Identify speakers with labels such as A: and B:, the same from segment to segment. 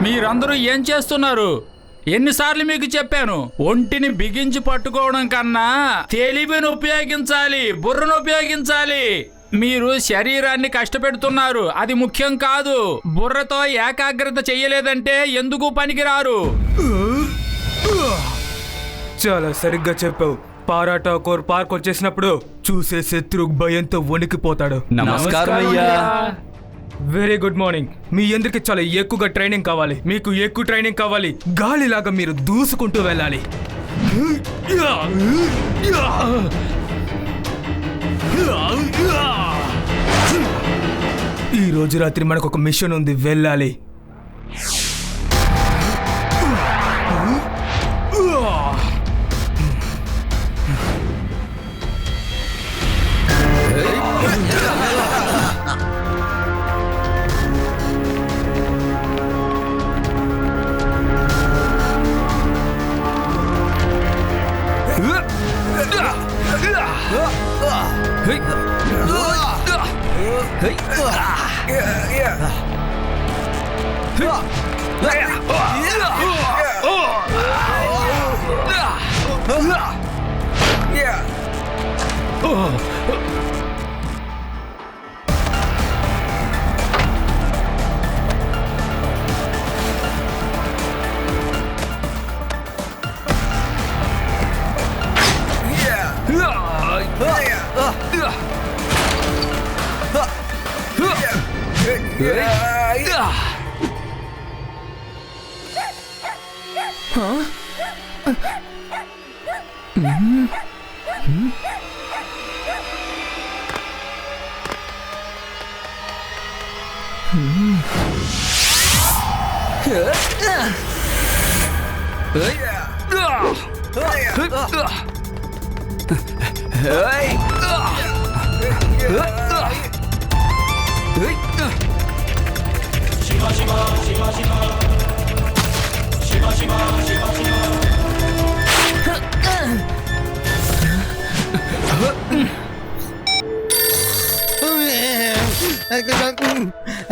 A: మీరందరూ ఏం చేస్తున్నారు? ఎన్నిసార్లు మీకు చెప్పాను, ఒంటిని బిగించి పట్టుకోవడం కన్నా తెలివిని ఉపయోగించాలి, బుర్రను ఉపయోగించాలి. మీరు శరీరాన్ని కష్టపెడుతున్నారు, అది ముఖ్యం కాదు. బుర్రతో ఏకాగ్రత చెయ్యలేదంటే ఎందుకు పనికిరారు.
B: చాలా సరిగ్గా చెప్పావు. పారాటాకోర్ పార్క్ వచ్చేసినప్పుడు చూసే శత్రు భయంతో వణికిపోతాడు.
C: నమస్కారం అయ్యా.
B: Very good morning. మీ అందరికి చాలా ఎక్కువగా ట్రైనింగ్ కావాలి. మీకు ఎక్కువ ట్రైనింగ్ కావాలి. గాలిలాగా మీరు దూసుకుంటూ వెళ్ళాలి. ఈ రోజు రాత్రి మనకు ఒక మిషన్ ఉంది, వెళ్ళాలి.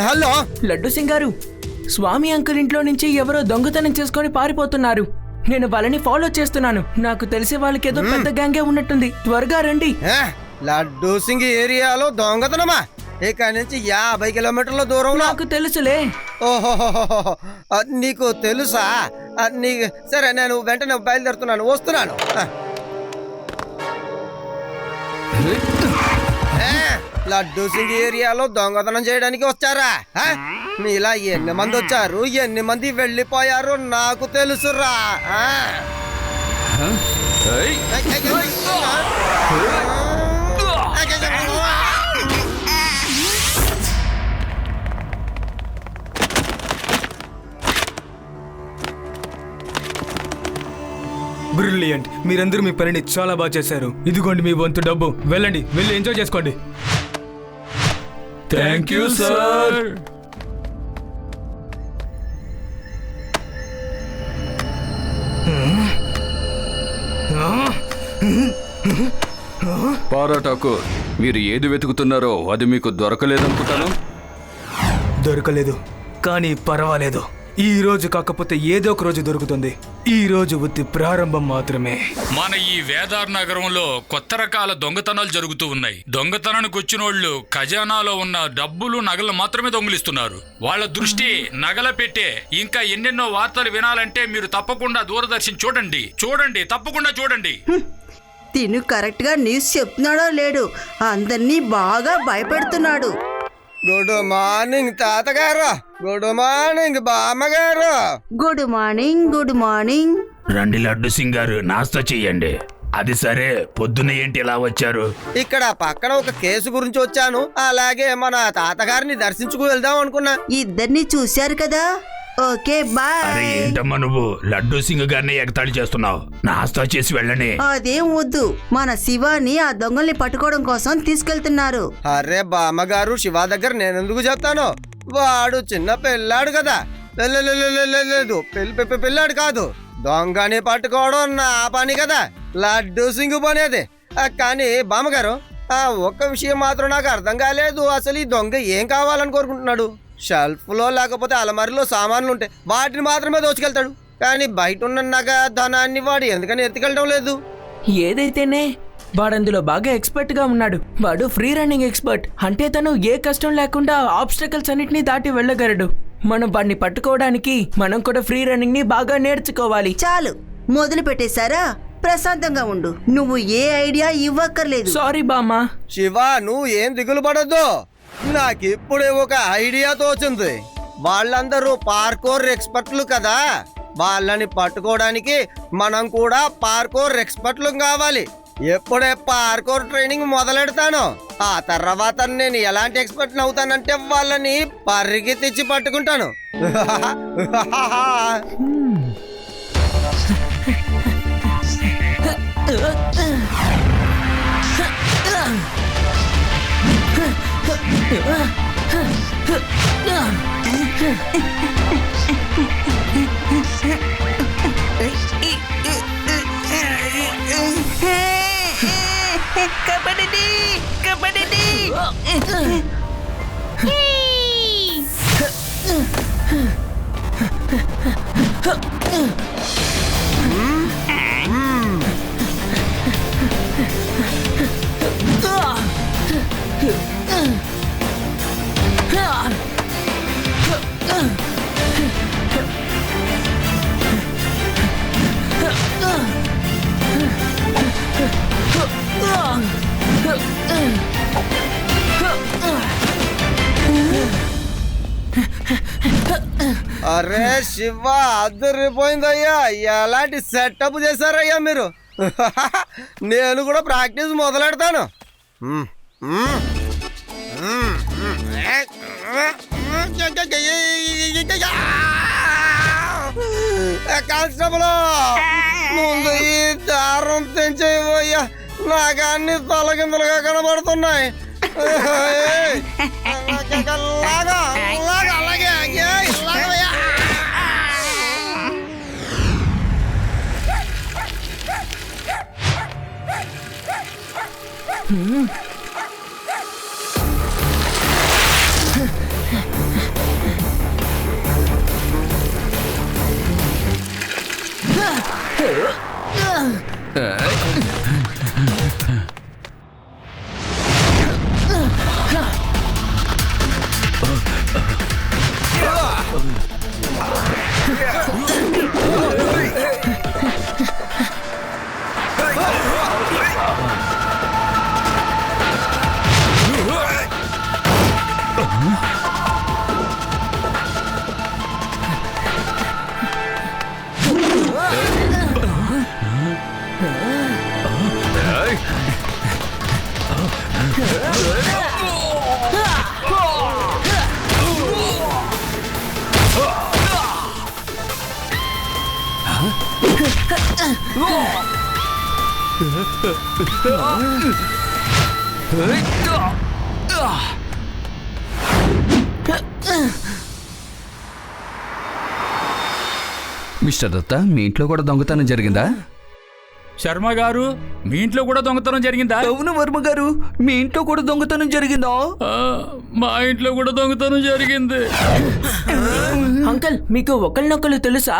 D: హలో
E: లడ్డు సింగ్ గారు, స్వామి అంకుల్ ఇంట్లో నుంచి ఎవరో దొంగతనం చేసుకొని పారిపోతున్నారు. నేను వాళ్ళని ఫాలో చేస్తున్నాను. నాకు తెలిసే వాళ్ళకి ఏదో పెద్ద గ్యాంగే ఉన్నట్టుంది. త్వరగా రండి.
D: లడ్డు సింగ్ ఏరియాలో దొంగతనమా? ఇక్కడ నుంచి 50 కిలోమీటర్ల దూరంలో.
E: నాకు తెలుసులే.
D: ఓహో, నీకు తెలుసా? నీకు సరే, నేను వెంటనే బయలుదేరుతున్నాను, వస్తున్నాను. లడ్డు సింగ్ ఏరియాలో దొంగతనం చేయడానికి వచ్చారా? మీలా ఎన్ని మంది వచ్చారు, ఎన్ని మంది వెళ్ళిపోయారు నాకు తెలుసురా.
B: బ్రిలియంట్. మీరందరూ మీ పనిని చాలా బాగా చేశారు. ఇదిగోండి మీ వంతు డబ్బు. వెళ్ళండి, వెళ్ళి ఎంజాయ్ చేసుకోండి.
A: Thank you sir.
C: పారాటాకోర్, మీరు ఏది వెతుకుతున్నారో అది మీకు దొరకలేదనుకుంటాను.
B: దొరకలేదు, కానీ పర్వాలేదు. ఈ రోజు కాకపోతే ఏదో ఒక రోజు దొరుకుతుంది. ఈ రోజు ఉత్తి ప్రారంభం మాత్రమే.
A: మన ఈ వేదార్ నగరంలో కొత్త రకాల దొంగతనాలు జరుగుతూ ఉన్నాయి. దొంగతనానికి వచ్చిన వాళ్ళు ఖజానాలో ఉన్న డబ్బులు, నగలు మాత్రమే దొంగిలిస్తున్నారు. వాళ్ళ దృష్టి నగల పెట్టే. ఇంకా ఎన్నెన్నో వార్తలు వినాలంటే మీరు తప్పకుండా దూరదర్శన్ చూడండి. తప్పకుండా చూడండి.
F: తిను కరెక్ట్ గా న్యూస్ చెప్తున్నాడో లేడు, అందరినీ బాగా భయపెడుతున్నాడు.
D: గుడ్ మార్నింగ్ తాతగారు. గుడ్ మార్నింగ్ బామ్మగారు.
F: Good morning. Good morning.
A: రండి లడ్డు సింగ్ గారు, నాస్తా చెయ్యండి. అది సరే, పొద్దున ఏంటి ఇలా వచ్చారు?
D: ఇక్కడ పక్కన ఒక కేసు గురించి వచ్చాను. అలాగే మన తాతగారిని దర్శించుకు వెళ్దాం అనుకున్నా.
F: ఇద్దరిని చూశారు కదా, ఓకే బాయ్.
A: ఏంటమ్మా నువ్వు లడ్డూ సింగ్ గారిని ఎగతాళి చేస్తున్నావు? నాస్తా చేసి వెళ్ళని.
F: అదేం వద్దు, మన శివాని ఆ దొంగల్ని పట్టుకోవడం కోసం తీసుకెళ్తున్నారు.
D: అరే బామ్మగారు, శివ దగ్గర నేనెందుకు చెప్తాను? వాడు చిన్న పిల్లాడు కదా. లేదు, పిల్లాడు కాదు. దొంగని పట్టుకోవడం నా పని కదా, లడ్డూ సింగ్ పని అది. కానీ బామ్మగారు, ఒక్క విషయం మాత్రం నాకు అర్థం కాలేదు. అసలు ఈ దొంగ ఏం కావాలని కోరుకుంటున్నాడు? షెల్ఫ్ లో లేకపోతే అలమారిలో సామాన్లు ఉంటాయి, వాటిని మాత్రమే దోచుకెళ్తాడు. కానీ బయట ఉన్న నగ ధనాన్ని వాడు ఎందుకని ఎత్తుకెళ్ళడం లేదు?
E: ఏదైతేనే వాడందులో బాగా ఎక్స్పర్ట్ గా ఉన్నాడు. వాడు ఫ్రీ రన్నింగ్ ఎక్స్పర్ట్. అంటే తను ఏ కష్టం లేకుండా ఆబ్స్టకల్స్ అన్నిటినీ దాటి వెళ్ళగలడు. మనం వాడిని పట్టుకోవడానికి మనం కూడా ఫ్రీ రన్నింగ్ ని బాగా నేర్చుకోవాలి.
F: చాలు, మొదలు పెట్టేశారా? ప్రశాంతంగా ఉండు, నువ్వు ఏ ఐడియా ఇవ్వక్కర్లేదు.
E: సారీ బామ్మా.
D: శివ, నువ్వు ఏం దిగులు పడొద్దు. నాకిప్పుడే ఒక ఐడియా తోచింది. వాళ్ళందరూ పార్కోర్ ఎక్స్పర్ట్లు కదా, వాళ్ళని పట్టుకోవడానికి మనం కూడా పార్కోర్ ఎక్స్పర్ట్లు కావాలి. ఎప్పుడే పార్కోర్ ట్రైనింగ్ మొదలెడతాను, ఆ తర్వాత నేను ఎలాంటి ఎక్స్పర్ట్ అవుతానంటే వాళ్ళని పరిగి తెచ్చి పట్టుకుంటాను.
F: కబడ్డీ కబడ్డీ.
D: అరే శివ, అద్దరిపోయిందయ్యా. ఎలాంటి సెటప్ చేశారయ్యా మీరు? నేను కూడా ప్రాక్టీస్ మొదలెడతాను. కానిస్టేబుల్, ముందు ఈ దారం తెంచేవయ్యా, నాకు అన్ని తలకిందులుగా కనబడుతున్నాయి.
C: మిస్టర్ దత్తా, మీ ఇంట్లో కూడా దొంగతనం జరిగిందా?
A: శర్మ గారు, మీ ఇంట్లో కూడా దొంగతనం జరిగిందా?
E: అవును వర్మ గారు, మీ ఇంట్లో కూడా దొంగతనం జరిగిందా?
A: మా ఇంట్లో కూడా దొంగతనం జరిగింది.
E: అంకల్, మీకు ఒకరినొకరు తెలుసా?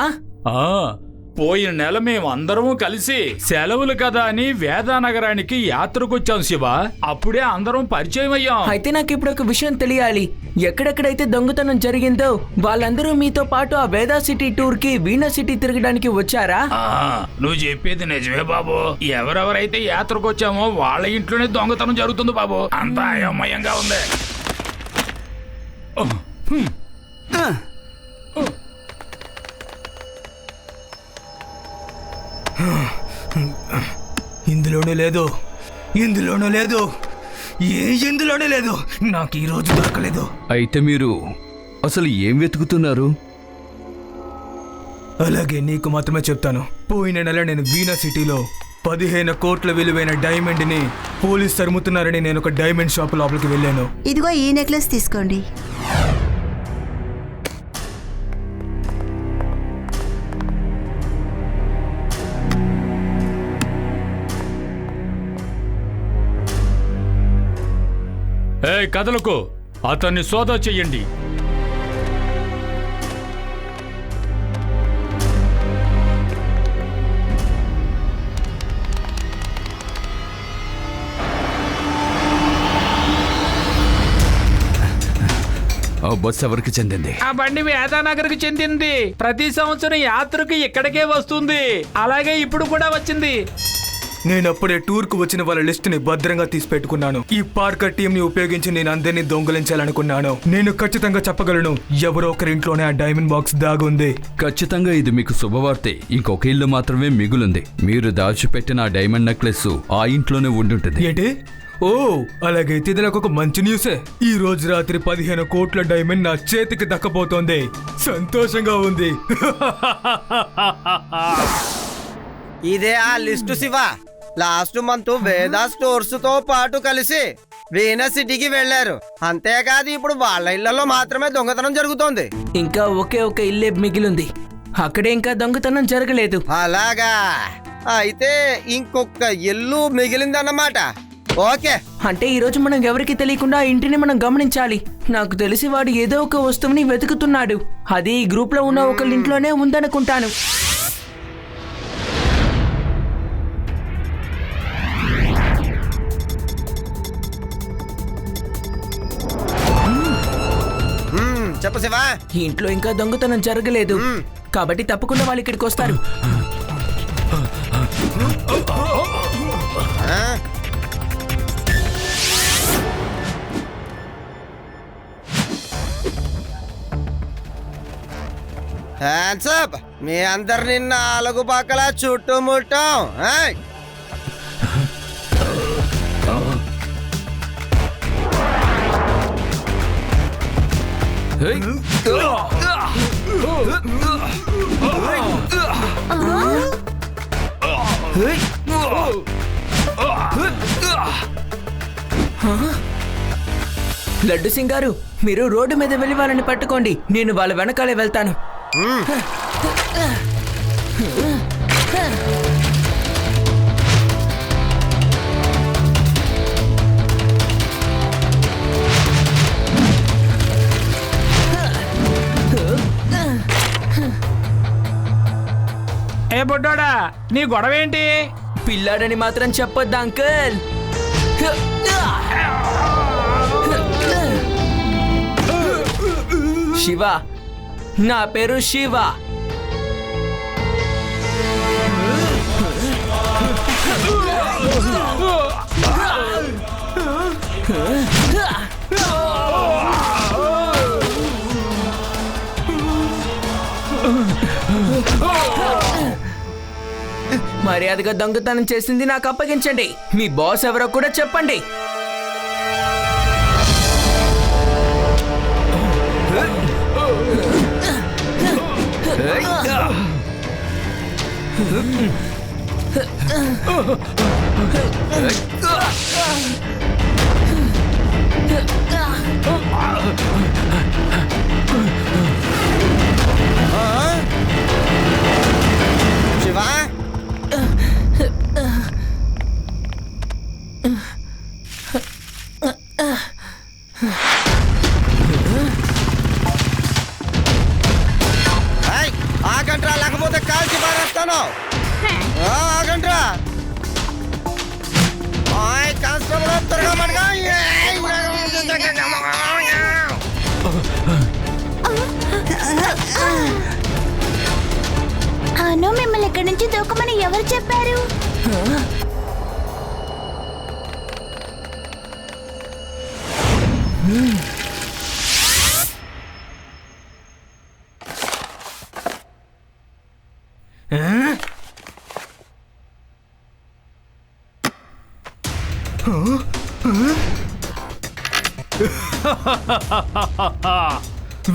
A: పోయిన నెల మేము అందరము కలిసి సెలవులు కదా అని వేదానగరానికి యాత్రకొచ్చాం శివ. అప్పుడే అందరం పరిచయం అయ్యాం.
E: అయితే నాకు ఇప్పుడు ఒక విషయం తెలియాలి. ఎక్కడెక్కడైతే దొంగతనం జరిగిందో వాళ్ళందరూ మీతో పాటు ఆ వేదా సిటీ టూర్ కి వీణా సిటీ తిరగడానికి వచ్చారా?
A: నువ్వు చెప్పేది నిజమే బాబు. ఎవరెవరైతే యాత్రకొచ్చామో వాళ్ళ ఇంట్లోనే దొంగతనం జరుగుతుంది బాబు. అంతా అయోమయంగా ఉంది.
B: ఇందులోనూ లేదు, ఇందులోనూ లేదు, ఎందులోనూ లేదు. నాకు ఈ రోజు దొరకలేదు.
C: అయితే మీరు అసలు ఏం వెతుకుతున్నారు?
B: అలాగే నీకు మాత్రమే చెప్తాను, పోయిన నెల నేను వీణా సిటీలో 15 కోట్ల విలువైన డైమండ్ ని పోలీస్ తరుముతున్నారని నేను ఒక డైమండ్ షాప్ లోపలికి వెళ్ళాను.
F: ఇదిగో ఈ నెక్లెస్ తీసుకోండి.
A: కథలకు అతన్ని సోదా చెయ్యండి.
C: బస్ ఎవరికి చెందింది?
E: ఆ బండి వేదానగర్కి చెందింది. ప్రతి సంవత్సరం యాత్రకు ఇక్కడికే వస్తుంది. అలాగే ఇప్పుడు కూడా వచ్చింది.
B: నేను అప్పుడే టూర్ కు వచ్చిన వాళ్ళ లిస్ట్ ని భద్రంగా తీసి పెట్టుకున్నాను. ఈ పార్కర్ టీం ని ఉపయోగించి నేను అందరినీ దొంగలించాలనుకున్నాను. నేను ఖచ్చితంగా చెప్పగలను, ఎవరో ఒకరింట్లోనే ఆ డైమండ్ బాక్స్ దాగుంది.
C: ఖచ్చితంగా ఇది మీకు శుభవార్తే. ఇంకొక ఇల్లు మాత్రమే మిగులుంది. మీరు దాచిపెట్టిన ఆ డైమండ్ నెక్లెస్ ఆ ఇంట్లోనే ఉండుంటుంది.
B: ఏంటి? ఓ, అలాగైతే ఇది నాకు ఒక మంచి న్యూసే. ఈ రోజు రాత్రి 15 కోట్ల డైమండ్ నా చేతికి దక్కబోతోంది. సంతోషంగా ఉంది.
D: ఇదే ఆ లిస్టు శివ. లాస్ట్ మంత్ వేదా స్టోర్స్ తో పాటు కలిసి వీనా సిటీకి వెళ్లారు. అంతేకాదు ఇప్పుడు వాళ్ళ ఇళ్లలో మాత్రమే దొంగతనం జరుగుతోంది.
E: ఇంకా ఒకే ఒక ఇల్లే మిగిలింది. అక్కడే ఇంకా దొంగతనం జరగలేదు.
D: అలాగా, అయితే ఇంకొక ఇల్లు మిగిలిందన్నమాట. ఓకే,
E: అంటే ఈ రోజు మనం ఎవరికి తెలియకుండా ఆ ఇంటిని మనం గమనించాలి. నాకు తెలిసి వాడు ఏదో ఒక వస్తువుని వెతుకుతున్నాడు. అది ఈ గ్రూప్ లో ఉన్న ఒకళ్ళ ఇంట్లోనే ఉందనుకుంటాను.
D: చెప్పు శివ.
E: ఈ ఇంట్లో ఇంకా దొంగతనం జరగలేదు, కాబట్టి తప్పకుండా వాళ్ళు ఇక్కడికి వస్తారు.
D: Hands up. మీ అందరిని 4 పక్కల చుట్టుముట్టాం.
E: లడ్డు సింగ్ గారు, మీరు రోడ్డు మీద వెళ్ళి వాళ్ళని పట్టుకోండి. నేను వాళ్ళ వెనకాలే వెళ్తాను.
G: ఏ బొడ్డోడా, నీ గొడవ ఏంటి?
E: పిల్లాడని మాత్రం చెప్పొద్దు అంకుల్. శివ, నా పేరు శివ. మర్యాదగా దొంగతనం చేసింది నాకు అప్పగించండి. మీ బాస్ ఎవరో కూడా చెప్పండి.
D: శివ, ఆగంట్రా, లేకపోతే కాల్చి పారేస్తాను. ఆగంట్రా. కానిస్టేబుల్ త్వరగా పడగా.
H: అను, మిమ్మల్ని ఇక్కడి నుంచి దూకమని ఎవరు చెప్పారు?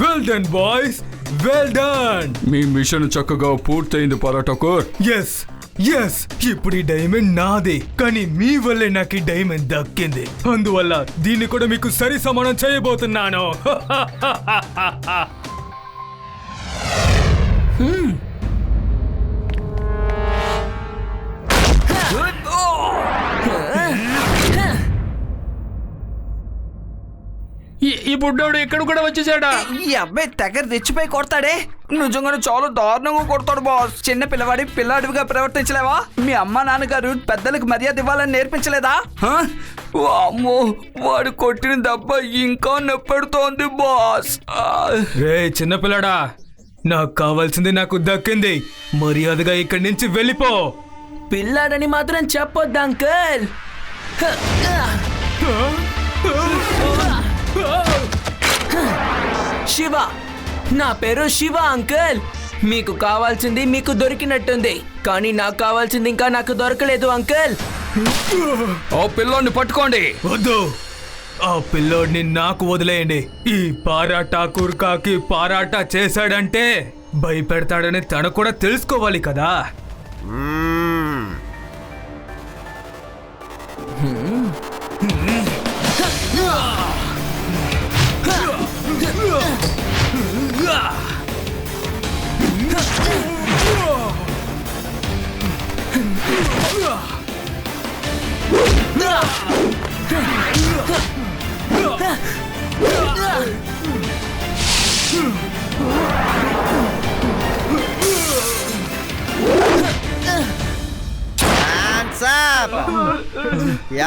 B: Well done boys, well done.
C: మీ మిషన్ చక్కగా పూర్తయింది పరాటకూర్.
B: ఎస్ ఎస్, ఇప్పుడు ఈ డైమండ్ నాదే, కానీ మీ వల్లే నాకు ఈ డైమండ్ దక్కింది. అందువల్ల దీన్ని కూడా మీకు సరి సమానం చేయబోతున్నాను.
G: ఈ బుడ్డోడు ఇక్కడ కూడా వచ్చేసాడా?
I: ఈ అబ్బాయి తెగర తెచ్చిపోయి కొడతాడే. నిజంగానే చాలా దారుణంగా కొడతాడు బాస్. చిన్న పిల్లవాడివిగా ప్రవర్తించలేవా? మీ అమ్మ నాన్నగారు పెద్దలకు మర్యాద ఇవ్వాలని నేర్పించలేదా? అమ్మో, వాడు కొట్టిన దెబ్బ ఇంకా నొప్పెడుతోంది బాస్.
B: రే చిన్నపిల్లడా, నాకు కావాల్సింది నాకు దక్కింది. మర్యాదగా ఇక్కడి నుంచి వెళ్ళిపో.
E: పిల్లాడని మాత్రం చెప్పొద్దు అంకుల్. శివ, నా పేరు శివ అంకుల్. మీకు కావాల్సింది మీకు దొరికినట్టుంది, కానీ నాకు కావాల్సింది ఇంకా నాకు దొరకలేదు అంకుల్.
C: ఆ పిల్లోని పట్టుకోండి.
B: వద్దు, ఆ పిల్లోడిని నాకు వదిలేయండి. ఈ పారాటా కుర్కాకి పారాటా చేశాడంటే భయపెడతాడని తను కూడా తెలుసుకోవాలి కదా.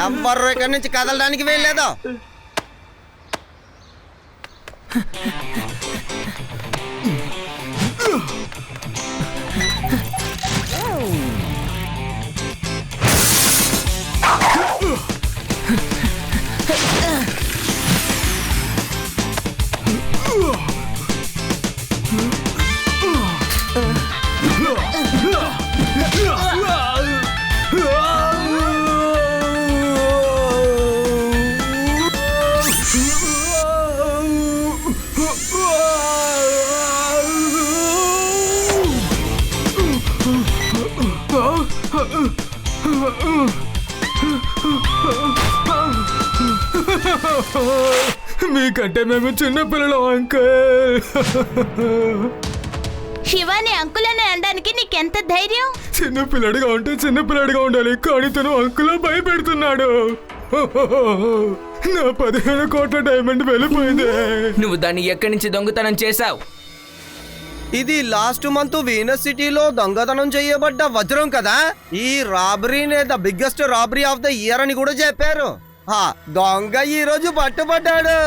D: ఎవ్వరు ఇక్కడి నుంచి కదలడానికి వెళ్ళలేదు.
B: మీకంటే మేము చిన్నపిల్లలం అంకుల్.
H: శివాని అంకుల్ అని అనడానికి నీకెంత ధైర్యం?
B: చిన్నపిల్లడిగా ఉంటే చిన్నపిల్లడిగా ఉండాలి, కానీ తను అంకులా భయపెడుతున్నాడు. నా 15 కోట్ల డైమండ్ వెళ్ళిపోయింది.
E: నువ్వు దాన్ని ఎక్కడి నుంచి దొంగతనం చేశావు?
D: ఇది లాస్ట్ మంత్ వీనస్ సిటీలో దొంగతనం చేయబడ్డ వజ్రం కదా. ఈ రాబరీనే the biggest robbery of the year అని కూడా చెప్పారు. దొంగ ఈ రోజు పట్టుబడ్డాడు.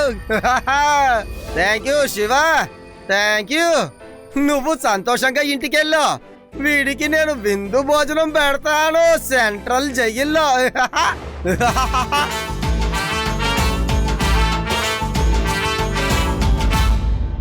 D: Thank you Shiva, thank you. నువ్వు సంతోషంగా ఇంటికెళ్ళు. వీడికి నేను విందు భోజనం పెడతాను సెంట్రల్ జైల్లో.